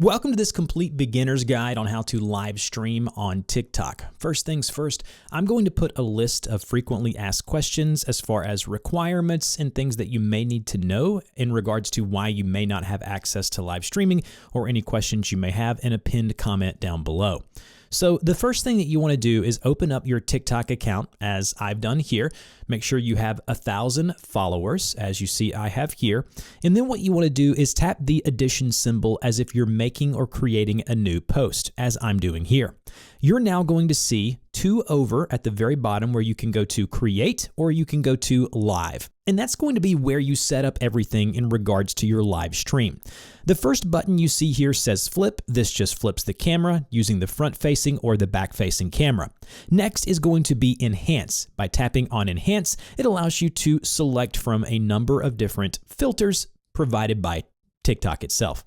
Welcome to this complete beginner's guide on how to live stream on TikTok. First things first, I'm going to put a list of frequently asked questions as far as requirements and things that you may need to know in regards to why you may not have access to live streaming or any questions you may have in a pinned comment down below. So the first thing that you want to do is open up your TikTok account, as I've done here. Make sure you have 1,000 followers, as you see I have here. And then what you want to do is tap the addition symbol as if you're making or creating a new post, as I'm doing here. You're now going to see two over at the very bottom where you can go to create or you can go to live. And that's going to be where you set up everything in regards to your live stream. The first button you see here says flip. This just flips the camera using the front facing or the back facing camera. Next is going to be enhance. By tapping on enhance, it allows you to select from a number of different filters provided by TikTok itself.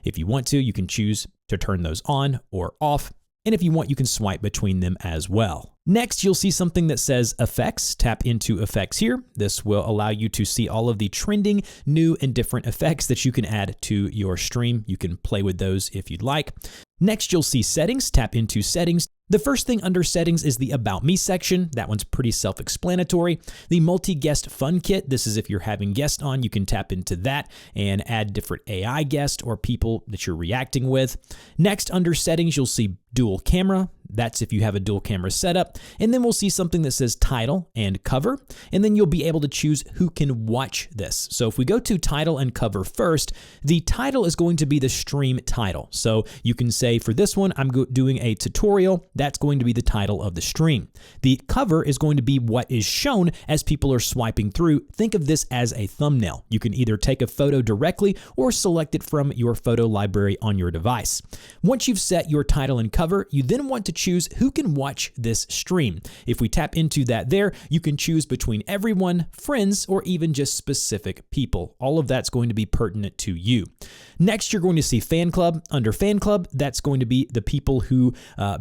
If you want to, you can choose to turn those on or off. And if you want, you can swipe between them as well. Next, you'll see something that says effects. Tap into effects here. This will allow you to see all of the trending, new, and different effects that you can add to your stream. You can play with those if you'd like. Next, you'll see settings. Tap into settings. The first thing under settings is the About Me section. That one's pretty self-explanatory. The multi-guest fun kit. This is if you're having guests on, you can tap into that and add different AI guests or people that you're reacting with. Next, under settings, you'll see dual camera. That's if you have a dual camera setup. And then we'll see something that says title and cover. And then you'll be able to choose who can watch this. So if we go to title and cover first, the title is going to be the stream title. So you can say for this one, I'm doing a tutorial. That's going to be the title of the stream. The cover is going to be what is shown as people are swiping through. Think of this as a thumbnail. You can either take a photo directly or select it from your photo library on your device. Once you've set your title and cover, you then want to choose who can watch this stream. If we tap into that there, you can choose between everyone, friends, or even just specific people. All of that's going to be pertinent to you. Next, you're going to see fan club. Under fan club, that's going to be the people who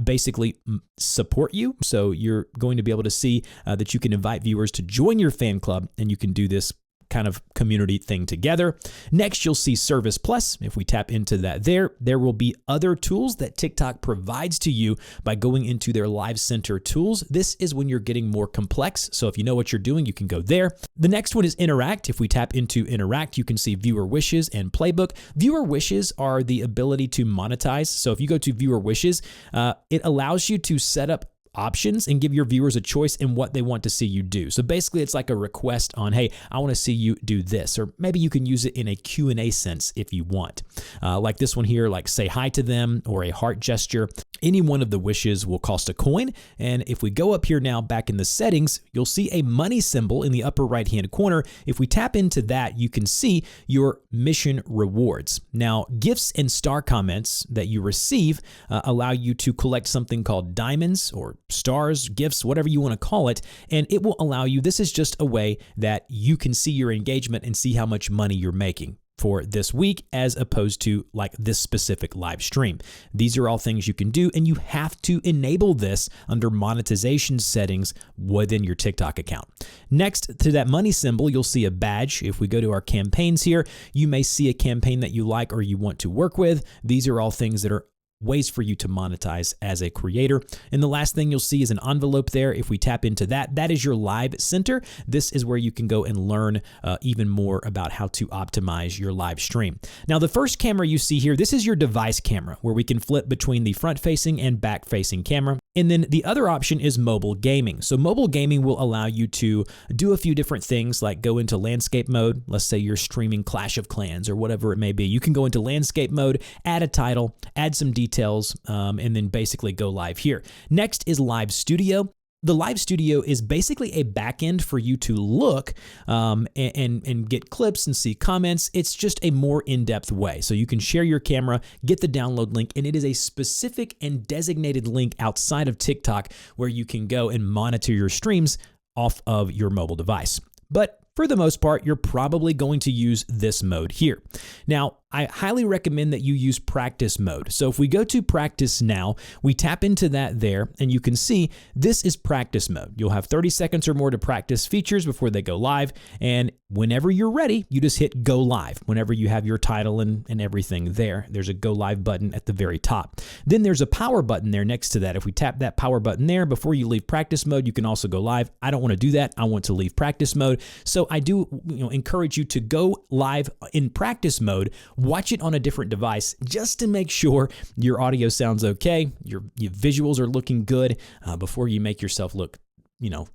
basically support you. So you're going to be able to see that you can invite viewers to join your fan club, and you can do this kind of community thing together. Next, you'll see Service Plus. If we tap into that there will be other tools that TikTok provides to you by going into their Live Center tools. This is when you're getting more complex. So if you know what you're doing, you can go there. The next one is Interact. If we tap into Interact, you can see Viewer Wishes and Playbook. Viewer Wishes are the ability to monetize. So if you go to Viewer Wishes, it allows you to set up options and give your viewers a choice in what they want to see you do. So basically it's like a request on, hey, I want to see you do this, or maybe you can use it in a Q&A sense if you want. Like this one here, like say hi to them or a heart gesture. Any one of the wishes will cost a coin. And if we go up here now back in the settings, you'll see a money symbol in the upper right hand corner. If we tap into that, you can see your mission rewards. Now, gifts and star comments that you receive allow you to collect something called diamonds or stars, gifts, whatever you want to call it, and it will allow you, this is just a way that you can see your engagement and see how much money you're making for this week as opposed to like this specific live stream. These are all things you can do, and you have to enable this under monetization settings within your TikTok account. Next to that money symbol, you'll see a badge. If we go to our campaigns here, you may see a campaign that you like or you want to work with. These are all things that are ways for you to monetize as a creator. And the last thing you'll see is an envelope there. If we tap into that, that is your Live Center. This is where you can go and learn even more about how to optimize your live stream. Now, the first camera you see here, this is your device camera where we can flip between the front facing and back facing camera. And then the other option is mobile gaming. So mobile gaming will allow you to do a few different things like go into landscape mode. Let's say you're streaming Clash of Clans or whatever it may be. You can go into landscape mode, add a title, add some details, and then basically go live here. Next is Live Studio. The Live Studio is basically a backend for you to look and get clips and see comments. It's just a more in-depth way. So you can share your camera, get the download link, and it is a specific and designated link outside of TikTok where you can go and monitor your streams off of your mobile device. But for the most part, you're probably going to use this mode here. Now, I highly recommend that you use practice mode. So if we go to practice now, we tap into that there, and you can see this is practice mode. You'll have 30 seconds or more to practice features before they go live. And whenever you're ready, you just hit go live. Whenever you have your title and everything there, there's a go live button at the very top. Then there's a power button there next to that. If we tap that power button there, before you leave practice mode, you can also go live. I don't want to do that. I want to leave practice mode. So I do encourage you to go live in practice mode, watch it on a different device just to make sure your audio sounds okay, your visuals are looking good before you make yourself look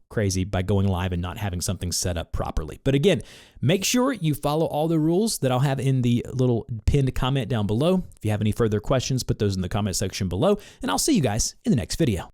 crazy by going live and not having something set up properly. But again, make sure you follow all the rules that I'll have in the little pinned comment down below. If you have any further questions, put those in the comment section below, and I'll see you guys in the next video.